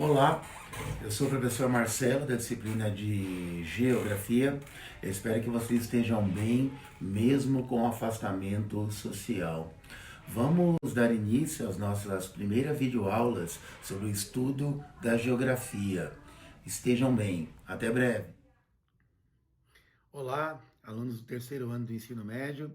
Olá, eu sou o professor Marcelo da disciplina de Geografia. Eu espero que vocês estejam bem, mesmo com o afastamento social. Vamos dar início às nossas primeiras videoaulas sobre o estudo da geografia. Estejam bem, até breve. Olá, alunos do terceiro ano do ensino médio.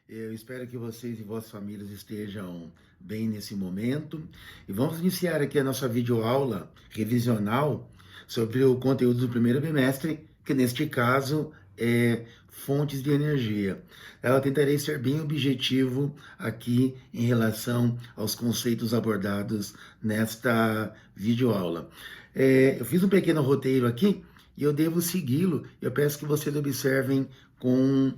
Eu espero que vocês e vossas famílias estejam bem nesse momento. E vamos iniciar aqui a nossa videoaula revisional sobre o conteúdo do primeiro bimestre, que neste caso é fontes de energia. Eu tentarei ser bem objetivo aqui em relação aos conceitos abordados nesta videoaula. Eu fiz um pequeno roteiro aqui e eu devo segui-lo. Eu peço que vocês observem com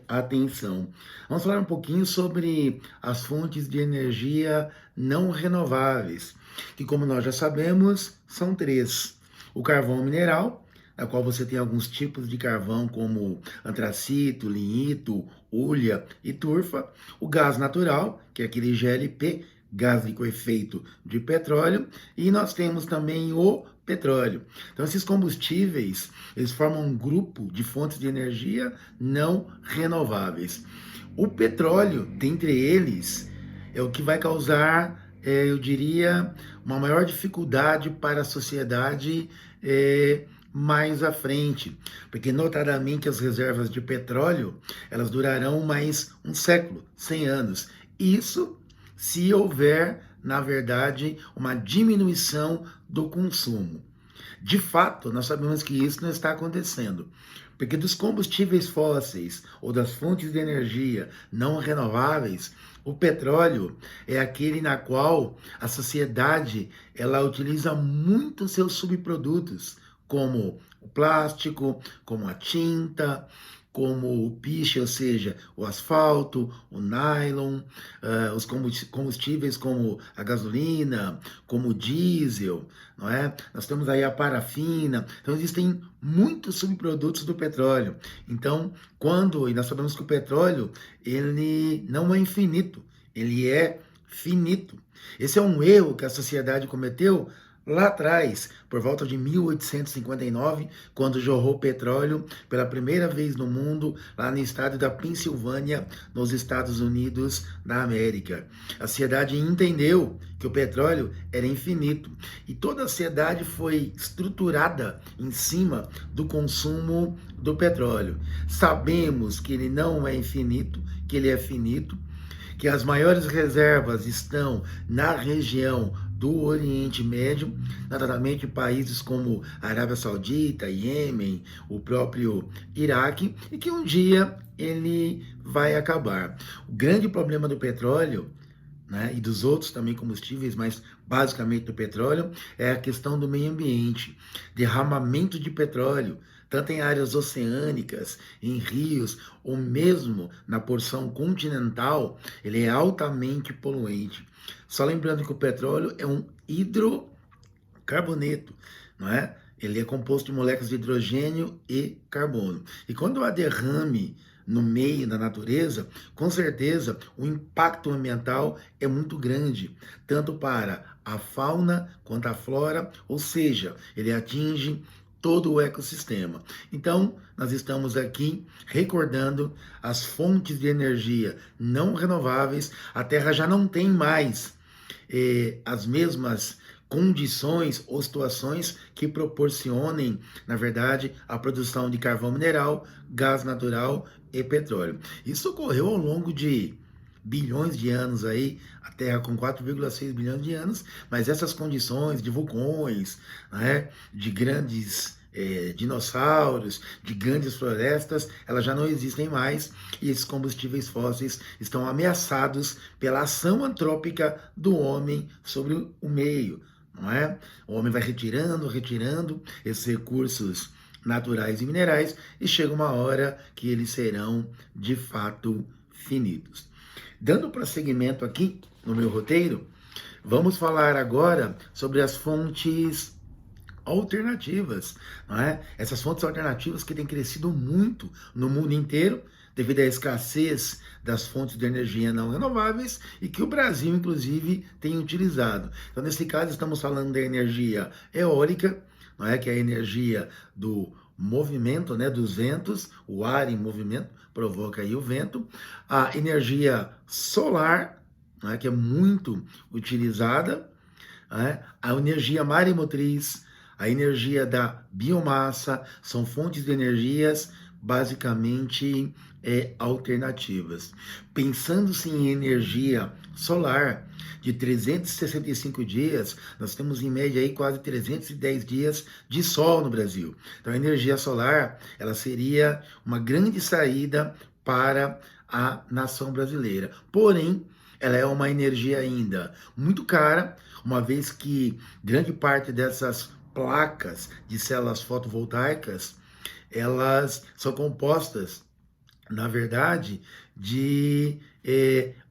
atenção. Vamos falar um pouquinho sobre as fontes de energia não renováveis, que, como nós já sabemos, são três: o carvão mineral, na qual você tem alguns tipos de carvão, como antracito, lignito, hulha e turfa; o gás natural, que é aquele GLP, gás liquefeito de petróleo; e nós temos também o petróleo. Então, esses combustíveis, eles formam um grupo de fontes de energia não renováveis. O petróleo, dentre eles, é o que vai causar, eu diria, uma maior dificuldade para a sociedade mais à frente, porque notadamente as reservas de petróleo, elas durarão mais um século, 100 anos. Isso se houver, na verdade, uma diminuição do consumo. De fato, nós sabemos que isso não está acontecendo, porque dos combustíveis fósseis ou das fontes de energia não renováveis, o petróleo é aquele na qual a sociedade ela utiliza muito seus subprodutos, como o plástico, como a tinta, como o piche, ou seja, o asfalto, o nylon, os combustíveis como a gasolina, como o diesel, não é? Nós temos aí a parafina. Então existem muitos subprodutos do petróleo. Então, e nós sabemos que o petróleo, ele não é infinito, ele é finito. Esse é um erro que a sociedade cometeu lá atrás, por volta de 1859, quando jorrou petróleo pela primeira vez no mundo, lá no estado da Pensilvânia, nos Estados Unidos da América. A sociedade entendeu que o petróleo era infinito e toda a sociedade foi estruturada em cima do consumo do petróleo. Sabemos que ele não é infinito, que ele é finito, que as maiores reservas estão na região do Oriente Médio, notadamente países como Arábia Saudita, Iêmen, o próprio Iraque, e que um dia ele vai acabar. O grande problema do petróleo, né, e dos outros também combustíveis, mas basicamente do petróleo, é a questão do meio ambiente, derramamento de petróleo, tanto em áreas oceânicas, em rios, ou mesmo na porção continental, ele é altamente poluente. Só lembrando que o petróleo é um hidrocarboneto, não é? Ele é composto de moléculas de hidrogênio e carbono. E quando há derrame no meio da natureza, com certeza o impacto ambiental é muito grande, tanto para a fauna quanto a flora, ou seja, ele atinge todo o ecossistema. Então, nós estamos aqui recordando as fontes de energia não renováveis. A Terra já não tem mais as mesmas condições ou situações que proporcionem, na verdade, a produção de carvão mineral, gás natural e petróleo. Isso ocorreu ao longo de bilhões de anos aí, a Terra com 4,6 bilhões de anos, mas essas condições de vulcões, né, de grandes dinossauros, de grandes florestas, elas já não existem mais, e esses combustíveis fósseis estão ameaçados pela ação antrópica do homem sobre o meio, não é? O homem vai retirando esses recursos naturais e minerais, e chega uma hora que eles serão de fato finitos. Dando prosseguimento aqui no meu roteiro, vamos falar agora sobre as fontes alternativas, não é? Essas fontes alternativas que têm crescido muito no mundo inteiro devido à escassez das fontes de energia não renováveis e que o Brasil, inclusive, tem utilizado. Então, nesse caso, estamos falando da energia eólica, não é? Que é a energia do movimento, né, dos ventos, o ar em movimento provoca aí o vento, a energia solar, não é? Que é muito utilizada, né? A energia maremotriz, a energia da biomassa, são fontes de energias basicamente alternativas. Pensando-se em energia solar, de 365 dias, nós temos em média aí quase 310 dias de sol no Brasil. Então a energia solar, ela seria uma grande saída para a nação brasileira. Porém, ela é uma energia ainda muito cara, uma vez que grande parte dessas placas de células fotovoltaicas, elas são compostas, na verdade, de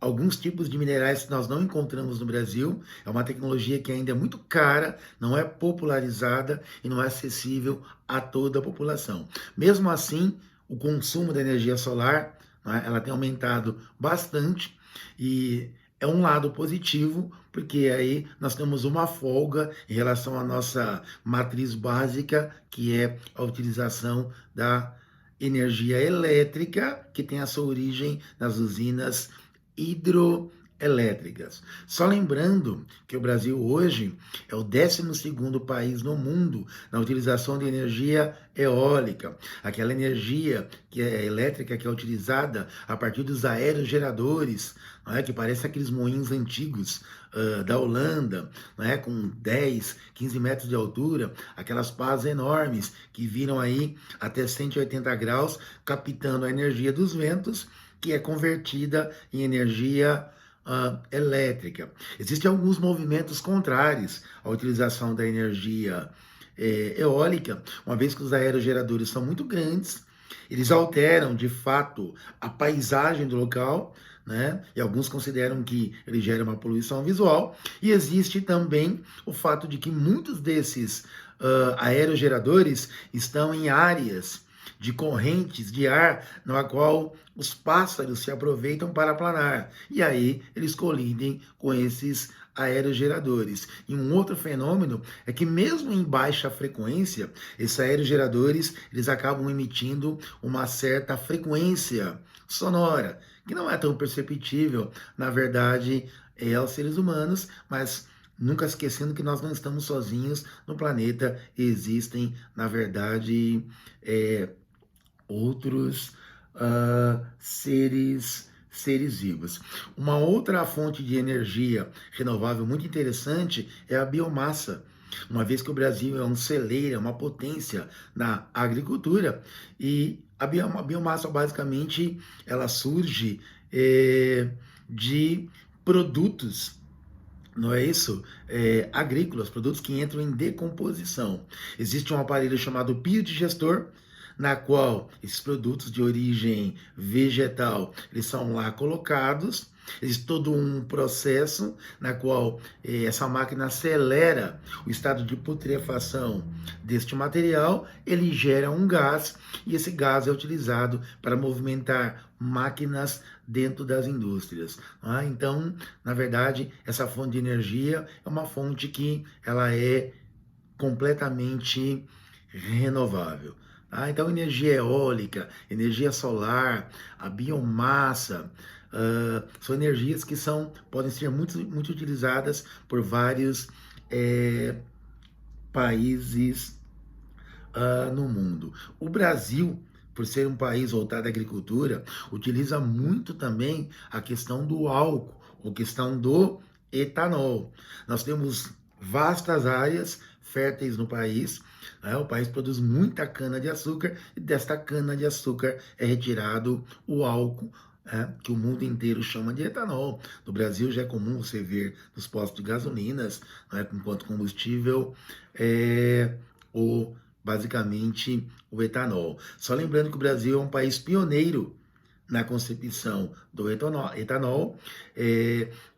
alguns tipos de minerais que nós não encontramos no Brasil. É uma tecnologia que ainda é muito cara, não é popularizada e não é acessível a toda a população. Mesmo assim, o consumo da energia solar, né, ela tem aumentado bastante e é um lado positivo, porque aí nós temos uma folga em relação à nossa matriz básica, que é a utilização da energia elétrica, que tem a sua origem nas usinas hidroelétricas. Só lembrando que o Brasil hoje é o 12º país no mundo na utilização de energia eólica, aquela energia que é elétrica que é utilizada a partir dos aerogeradores, não é? Que parece aqueles moinhos antigos da Holanda, não é? Com 10, 15 metros de altura, aquelas pás enormes que viram aí até 180 graus, captando a energia dos ventos, que é convertida em energia elétrica. Existem alguns movimentos contrários à utilização da energia eólica, uma vez que os aerogeradores são muito grandes, eles alteram de fato a paisagem do local, né? E alguns consideram que ele gera uma poluição visual. E existe também o fato de que muitos desses aerogeradores estão em áreas de correntes de ar, na qual os pássaros se aproveitam para planar. E aí eles colidem com esses aerogeradores. E um outro fenômeno é que mesmo em baixa frequência, esses aerogeradores, eles acabam emitindo uma certa frequência sonora, que não é tão perceptível, na verdade, aos seres humanos, mas nunca esquecendo que nós não estamos sozinhos no planeta, existem, na verdade, outros seres vivos. Uma outra fonte de energia renovável muito interessante é a biomassa. Uma vez que o Brasil é um celeiro, é uma potência na agricultura, e a biomassa basicamente ela surge de produtos, não é isso? Agrícolas, produtos que entram em decomposição. Existe um aparelho chamado biodigestor, na qual esses produtos de origem vegetal, eles são lá colocados, existe todo um processo na qual essa máquina acelera o estado de putrefação deste material, ele gera um gás e esse gás é utilizado para movimentar máquinas dentro das indústrias. Então, na verdade, essa fonte de energia é uma fonte que ela é completamente renovável. Então, energia eólica, energia solar, a biomassa, são energias que podem ser muito utilizadas por vários países no mundo. O Brasil, por ser um país voltado à agricultura, utiliza muito também a questão do álcool, a questão do etanol. Nós temos vastas áreas férteis no país, né? O país produz muita cana-de-açúcar e desta cana-de-açúcar é retirado o álcool, que o mundo inteiro chama de etanol. No Brasil já é comum você ver nos postos de gasolinas, enquanto combustível, basicamente o etanol. Só lembrando que o Brasil é um país pioneiro na concepção do etanol,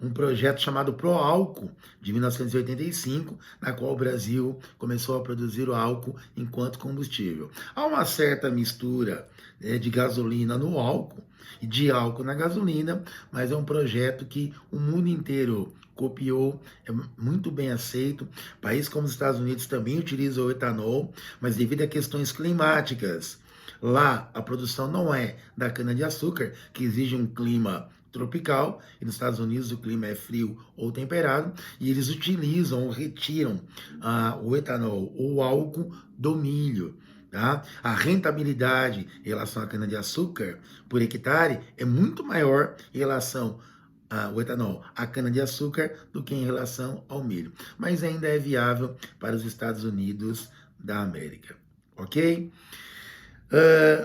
um projeto chamado Proálcool, de 1985, na qual o Brasil começou a produzir o álcool enquanto combustível. Há uma certa mistura, de gasolina no álcool e de álcool na gasolina, mas é um projeto que o mundo inteiro copiou, é muito bem aceito. Países como os Estados Unidos também utilizam o etanol, mas devido a questões climáticas, lá a produção não é da cana-de-açúcar, que exige um clima tropical, e nos Estados Unidos o clima é frio ou temperado, e eles utilizam ou retiram o etanol ou o álcool do milho. Tá? A rentabilidade em relação à cana-de-açúcar por hectare é muito maior em relação o etanol, a cana-de-açúcar, do que em relação ao milho. Mas ainda é viável para os Estados Unidos da América. Ok?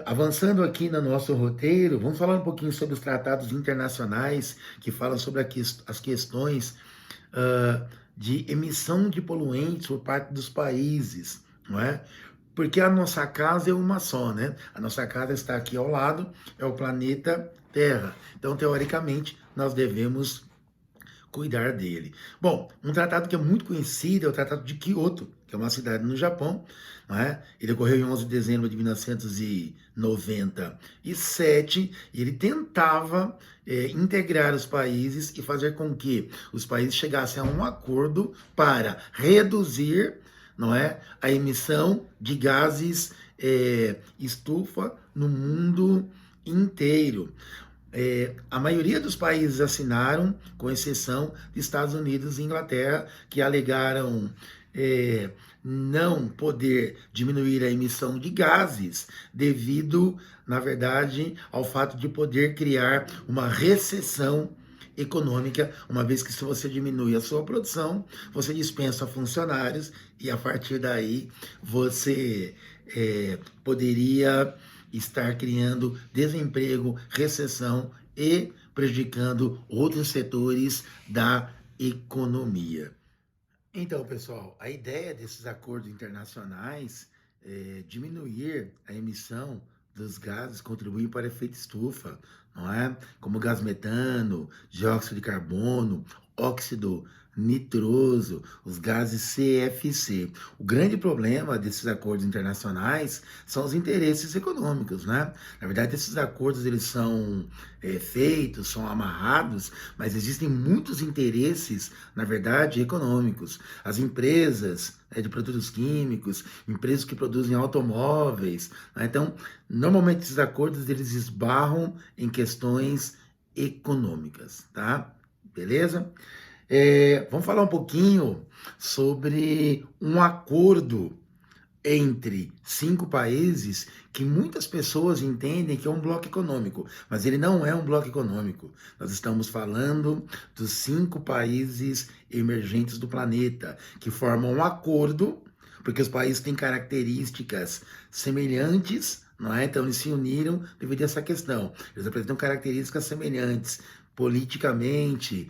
Avançando aqui no nosso roteiro, vamos falar um pouquinho sobre os tratados internacionais que falam sobre as questões de emissão de poluentes por parte dos países, não é? Porque a nossa casa é uma só, né? A nossa casa está aqui ao lado, é o planeta Terra. Então, teoricamente, nós devemos cuidar dele. Bom, um tratado que é muito conhecido é o Tratado de Kyoto, que é uma cidade no Japão, não é? Ele ocorreu em 11 de dezembro de 1997 e ele tentava integrar os países e fazer com que os países chegassem a um acordo para reduzir, não é, a emissão de gases estufa no mundo inteiro. A maioria dos países assinaram, com exceção de Estados Unidos e Inglaterra, que alegaram não poder diminuir a emissão de gases devido, na verdade, ao fato de poder criar uma recessão econômica, uma vez que se você diminui a sua produção, você dispensa funcionários e a partir daí você poderia estar criando desemprego, recessão e prejudicando outros setores da economia. Então, pessoal, a ideia desses acordos internacionais é diminuir a emissão dos gases, contribuir para o efeito estufa, não é? Como gás metano, dióxido de carbono, óxido nitroso, os gases CFC. O grande problema desses acordos internacionais são os interesses econômicos, né? Na verdade, esses acordos eles são feitos, são amarrados, mas existem muitos interesses, na verdade, econômicos. As empresas de produtos químicos, empresas que produzem automóveis, né? Então, normalmente esses acordos eles esbarram em questões econômicas, tá? Beleza? Vamos falar um pouquinho sobre um acordo entre 5 países que muitas pessoas entendem que é um bloco econômico, mas ele não é um bloco econômico. Nós estamos falando dos 5 países emergentes do planeta, que formam um acordo, porque os países têm características semelhantes, não é? Então eles se uniram devido a essa questão. Eles apresentam características semelhantes politicamente,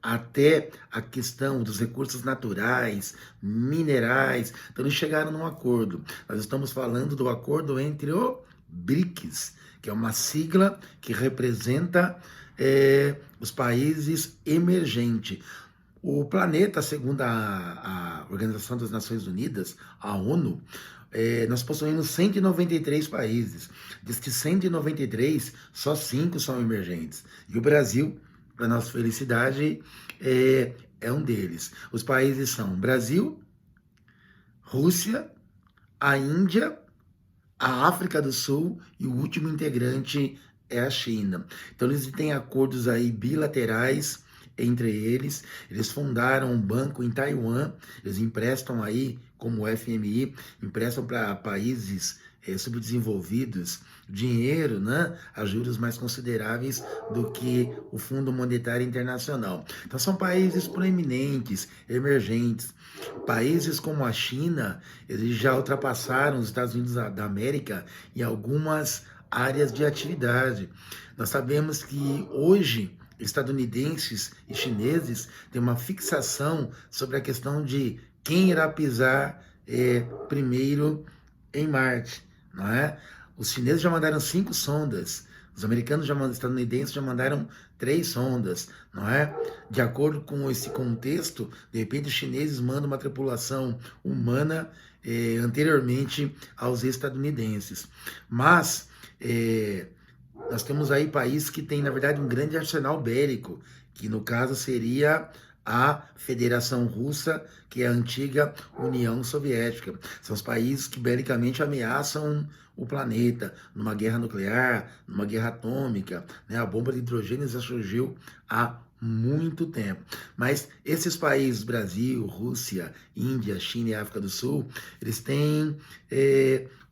até a questão dos recursos naturais, minerais. Então eles chegaram num acordo. Nós estamos falando do acordo entre o BRICS, que é uma sigla que representa os países emergentes. O planeta, segundo a Organização das Nações Unidas, a ONU, nós possuímos 193 países. Destes 193, só 5 são emergentes. E o Brasil, para nossa felicidade, é um deles. Os países são Brasil, Rússia, a Índia, a África do Sul e o último integrante é a China. Então eles têm acordos aí bilaterais entre eles. Eles fundaram um banco em Taiwan, eles emprestam aí, como o FMI, emprestam para países subdesenvolvidos dinheiro, né, a juros mais consideráveis do que o Fundo Monetário Internacional. Então são países proeminentes, emergentes. Países como a China, eles já ultrapassaram os Estados Unidos da América em algumas áreas de atividade. Nós sabemos que hoje estadunidenses e chineses têm uma fixação sobre a questão de quem irá pisar primeiro em Marte, não é? Os chineses já mandaram 5 sondas Os americanos, estadunidenses já mandaram 3 sondas, não é? De acordo com esse contexto, de repente os chineses mandam uma tripulação humana anteriormente aos estadunidenses. Mas nós temos aí países que têm, na verdade, um grande arsenal bélico, que no caso seria a Federação Russa, que é a antiga União Soviética. São os países que belicamente ameaçam o planeta numa guerra nuclear, numa guerra atômica, né? A bomba de hidrogênio já surgiu há muito tempo. Mas esses países, Brasil, Rússia, Índia, China e África do Sul, eles têm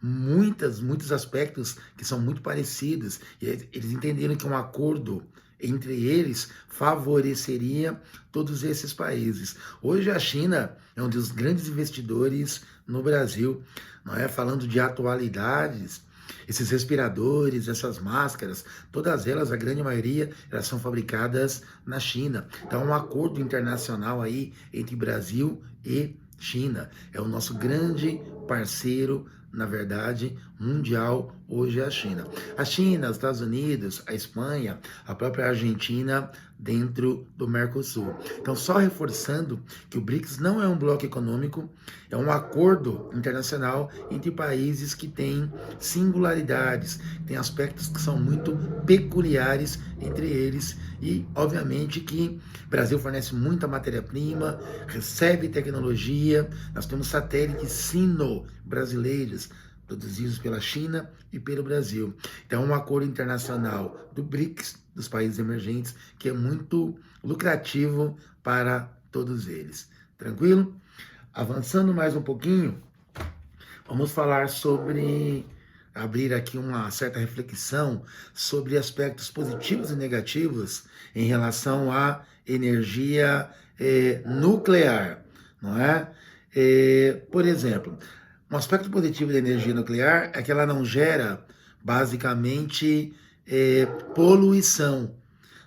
muitos aspectos que são muito parecidos. E eles entenderam que um acordo entre eles favoreceria todos esses países. Hoje a China é um dos grandes investidores no Brasil, não é? Falando de atualidades, esses respiradores, essas máscaras, todas elas, a grande maioria, elas são fabricadas na China. Então, um acordo internacional aí entre Brasil e China. É o nosso grande parceiro, na verdade, mundial, hoje é a China. A China, os Estados Unidos, a Espanha, a própria Argentina dentro do Mercosul. Então, só reforçando que o BRICS não é um bloco econômico, é um acordo internacional entre países que têm singularidades, têm aspectos que são muito peculiares entre eles e, obviamente, que o Brasil fornece muita matéria-prima, recebe tecnologia, nós temos satélites sino-brasileiros produzidos pela China e pelo Brasil. Então, um acordo internacional do BRICS, dos países emergentes, que é muito lucrativo para todos eles. Tranquilo? Avançando mais um pouquinho, vamos falar sobre, abrir aqui uma certa reflexão sobre aspectos positivos e negativos em relação à energia nuclear, não é? Por exemplo, um aspecto positivo da energia nuclear é que ela não gera, basicamente, poluição,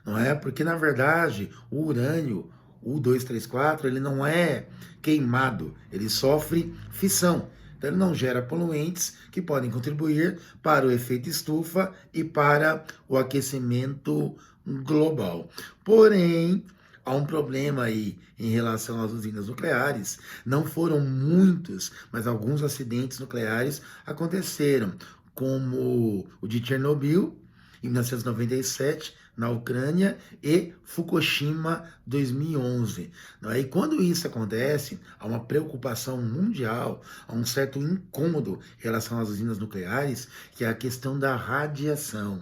não é? Porque, na verdade, o urânio, o 234, ele não é queimado, ele sofre fissão. Então, ele não gera poluentes que podem contribuir para o efeito estufa e para o aquecimento global. Porém, há um problema aí em relação às usinas nucleares. Não foram muitos, mas alguns acidentes nucleares aconteceram, como o de Chernobyl, em 1997, na Ucrânia, e Fukushima, 2011. E quando isso acontece, há uma preocupação mundial, há um certo incômodo em relação às usinas nucleares, que é a questão da radiação.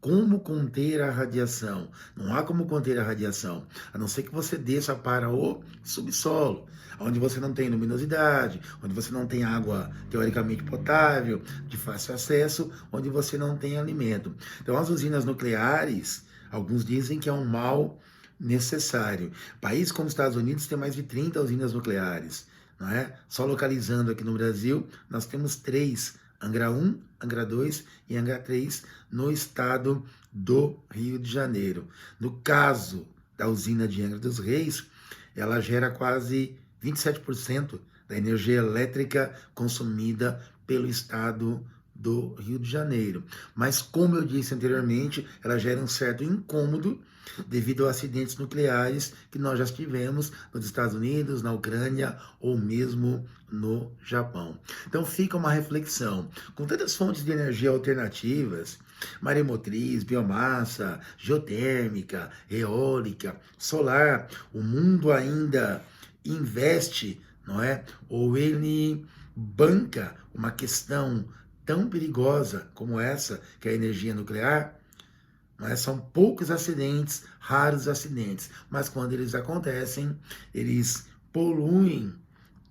Como conter a radiação? Não há como conter a radiação, a não ser que você desça para o subsolo, onde você não tem luminosidade, onde você não tem água teoricamente potável, de fácil acesso, onde você não tem alimento. Então, as usinas nucleares, alguns dizem que é um mal necessário. Países como os Estados Unidos têm mais de 30 usinas nucleares, não é? Só localizando aqui no Brasil, nós temos 3, Angra 1, Angra 2 e Angra 3, no estado do Rio de Janeiro. No caso da usina de Angra dos Reis, ela gera quase 27% da energia elétrica consumida pelo estado do Rio de Janeiro. Mas, como eu disse anteriormente, ela gera um certo incômodo devido a acidentes nucleares que nós já tivemos nos Estados Unidos, na Ucrânia ou mesmo no Japão. Então fica uma reflexão. Com tantas fontes de energia alternativas, maremotriz, biomassa, geotérmica, eólica, solar, o mundo ainda investe, não é? Ou ele banca uma questão tão perigosa como essa, que é a energia nuclear. São poucos acidentes, raros acidentes, mas quando eles acontecem, eles poluem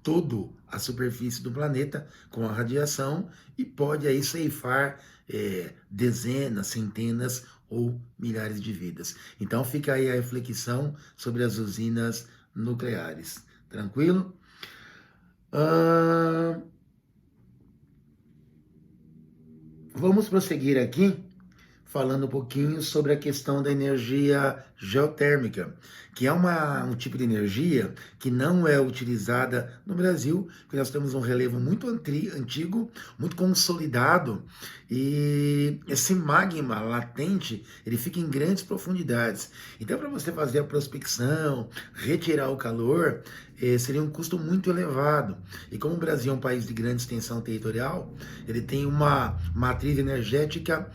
toda a superfície do planeta com a radiação e pode aí ceifar dezenas, centenas ou milhares de vidas. Então fica aí a reflexão sobre as usinas nucleares. Tranquilo? Vamos prosseguir aqui, falando um pouquinho sobre a questão da energia geotérmica, que é um tipo de energia que não é utilizada no Brasil, porque nós temos um relevo muito antigo, muito consolidado, e esse magma latente, ele fica em grandes profundidades. Então, para você fazer a prospecção, retirar o calor, seria um custo muito elevado. E como o Brasil é um país de grande extensão territorial, ele tem uma matriz energética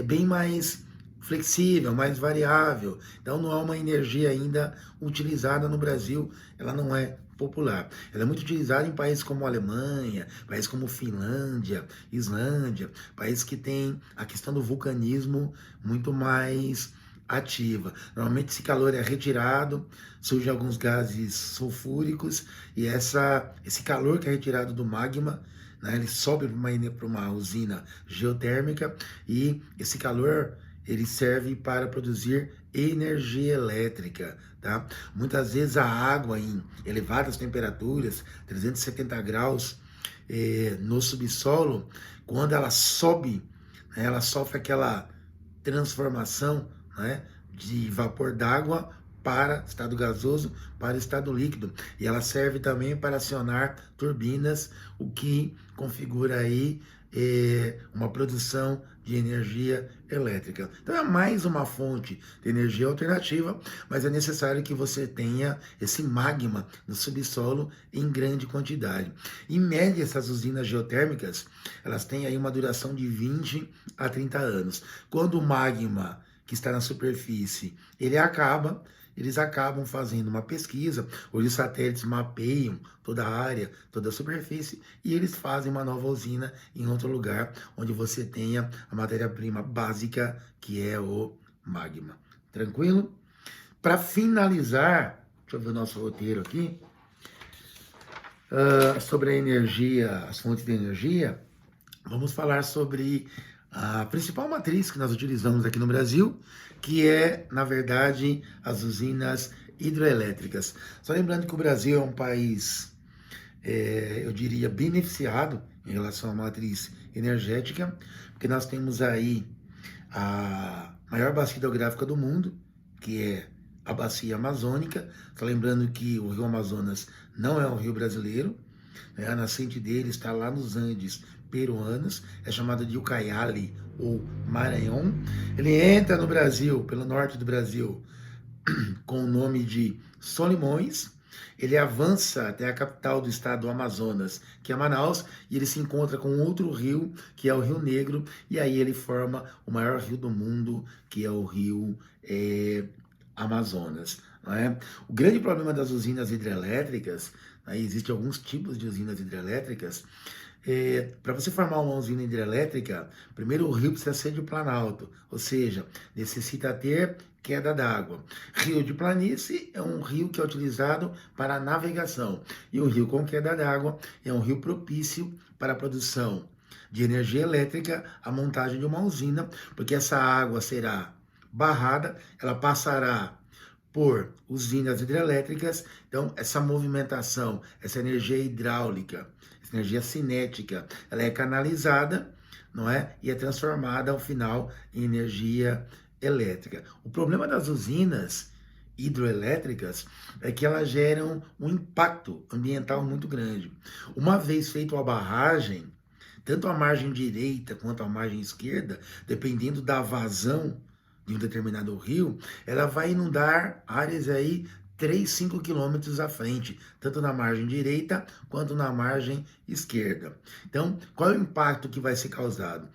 bem mais flexível, mais variável. Então não é uma energia ainda utilizada no Brasil, ela não é popular. Ela é muito utilizada em países como Alemanha, países como Finlândia, Islândia, países que têm a questão do vulcanismo muito mais ativa. Normalmente esse calor é retirado, surgem alguns gases sulfúricos e esse calor que é retirado do magma, né, ele sobe para uma usina geotérmica e esse calor ele serve para produzir energia elétrica, tá? Muitas vezes a água em elevadas temperaturas, 370 graus no subsolo, quando ela sobe, né, ela sofre aquela transformação, né, de vapor d'água para estado gasoso, para estado líquido. E ela serve também para acionar turbinas, o que configura aí uma produção de energia elétrica. Então é mais uma fonte de energia alternativa, mas é necessário que você tenha esse magma no subsolo em grande quantidade. Em média, essas usinas geotérmicas, elas têm aí uma duração de 20 a 30 anos. Quando o magma que está na superfície, eles acabam fazendo uma pesquisa, os satélites mapeiam toda a área, toda a superfície, e eles fazem uma nova usina em outro lugar, onde você tenha a matéria-prima básica, que é o magma. Tranquilo? Para finalizar, deixa eu ver o nosso roteiro aqui, sobre a energia, as fontes de energia, vamos falar sobre a principal matriz que nós utilizamos aqui no Brasil, que é, na verdade, as usinas hidrelétricas. Só lembrando que o Brasil é um país, eu diria, beneficiado em relação à matriz energética, porque nós temos aí a maior bacia hidrográfica do mundo, que é a bacia amazônica. Só lembrando que o rio Amazonas não é um rio brasileiro, né? A nascente dele está lá nos Andes peruanos, é chamada de Ucayali ou Maranhão. Ele entra no Brasil, pelo norte do Brasil, com o nome de Solimões. Ele avança até a capital do estado do Amazonas, que é Manaus, e ele se encontra com outro rio, que é o Rio Negro, e aí ele forma o maior rio do mundo, que é o rio Amazonas. Não é? O grande problema das usinas hidrelétricas, né, existem alguns tipos de usinas hidrelétricas. Para você formar uma usina hidrelétrica, primeiro o rio precisa ser de planalto, ou seja, necessita ter queda d'água. Rio de planície é um rio que é utilizado para a navegação, e um rio com queda d'água é um rio propício para a produção de energia elétrica, a montagem de uma usina, porque essa água será barrada, ela passará por usinas hidrelétricas, então essa movimentação, essa energia hidráulica, essa energia cinética, ela é canalizada, não é? E é transformada ao final em energia elétrica. O problema das usinas hidroelétricas é que elas geram um impacto ambiental muito grande. Uma vez feita a barragem, tanto a margem direita quanto a margem esquerda, dependendo da vazão de um determinado rio, ela vai inundar áreas aí 3, 5 quilômetros à frente, tanto na margem direita quanto na margem esquerda. Então, qual é o impacto que vai ser causado?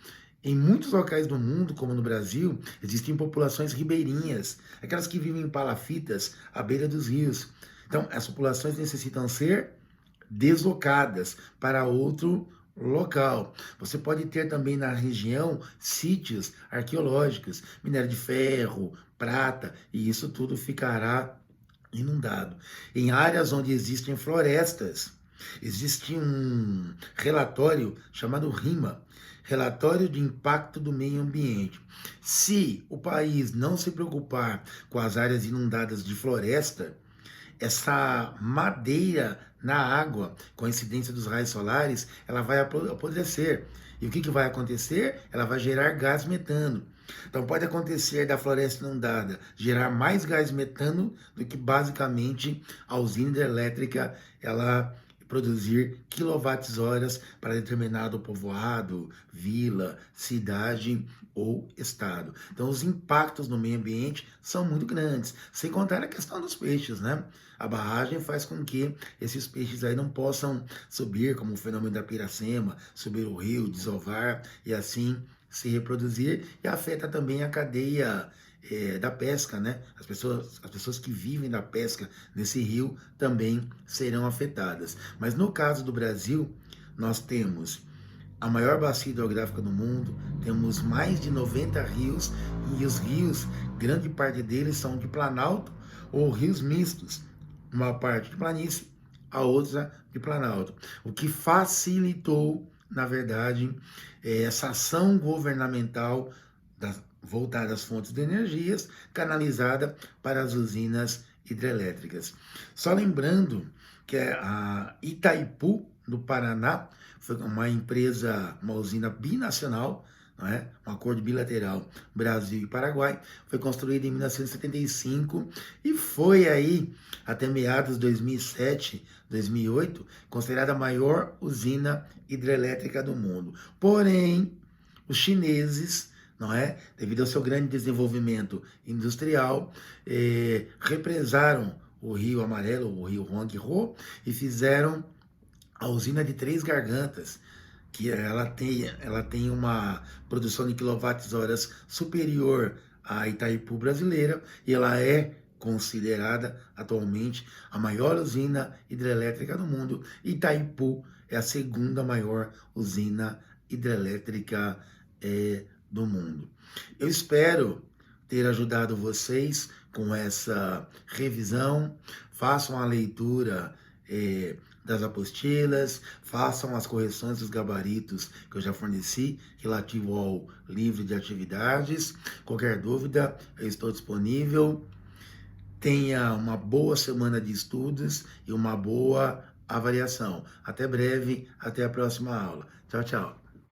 Em muitos locais do mundo, como no Brasil, existem populações ribeirinhas, aquelas que vivem em palafitas à beira dos rios. Então, as populações necessitam ser deslocadas para outro local. Você pode ter também na região sítios arqueológicos, minério de ferro, prata, e isso tudo ficará inundado. Em áreas onde existem florestas, existe um relatório chamado RIMA, Relatório de Impacto do Meio Ambiente. Se o país não se preocupar com as áreas inundadas de floresta, essa madeira na água, com a incidência dos raios solares, ela vai apodrecer. E o que vai acontecer? Ela vai gerar gás metano. Então pode acontecer da floresta inundada gerar mais gás metano do que basicamente a usina hidrelétrica ela produzir quilowatts-horas para determinado povoado, vila, cidade ou estado. Então os impactos no meio ambiente são muito grandes, sem contar a questão dos peixes, né? A barragem faz com que esses peixes aí não possam subir, como o fenômeno da piracema, subir o rio, desovar e assim se reproduzir, e afeta também a cadeia da pesca, né? As pessoas que vivem da pesca nesse rio também serão afetadas. Mas no caso do Brasil, nós temos a maior bacia hidrográfica do mundo, temos mais de 90 rios, e os rios, grande parte deles são de planalto ou rios mistos, uma parte de planície, a outra de planalto, o que facilitou, na verdade, essa ação governamental voltada às fontes de energias, canalizada para as usinas hidrelétricas. Só lembrando que a Itaipu, do Paraná, foi uma empresa, uma usina binacional, não é? Um acordo bilateral Brasil e Paraguai, foi construída em 1975 e foi aí até meados de 2007, 2008, considerada a maior usina hidrelétrica do mundo. Porém, os chineses, não é? Devido ao seu grande desenvolvimento industrial, represaram o Rio Amarelo, o Rio Huanghe e fizeram a usina de Três Gargantas, que ela tem uma produção de quilowatts-horas superior à Itaipu brasileira, e ela é considerada atualmente a maior usina hidrelétrica do mundo. Itaipu é a segunda maior usina hidrelétrica do mundo. Eu espero ter ajudado vocês com essa revisão. Façam a leitura das apostilas, façam as correções dos gabaritos que eu já forneci relativo ao livro de atividades. Qualquer dúvida, eu estou disponível. Tenha uma boa semana de estudos e uma boa avaliação. Até breve, até a próxima aula. Tchau, tchau.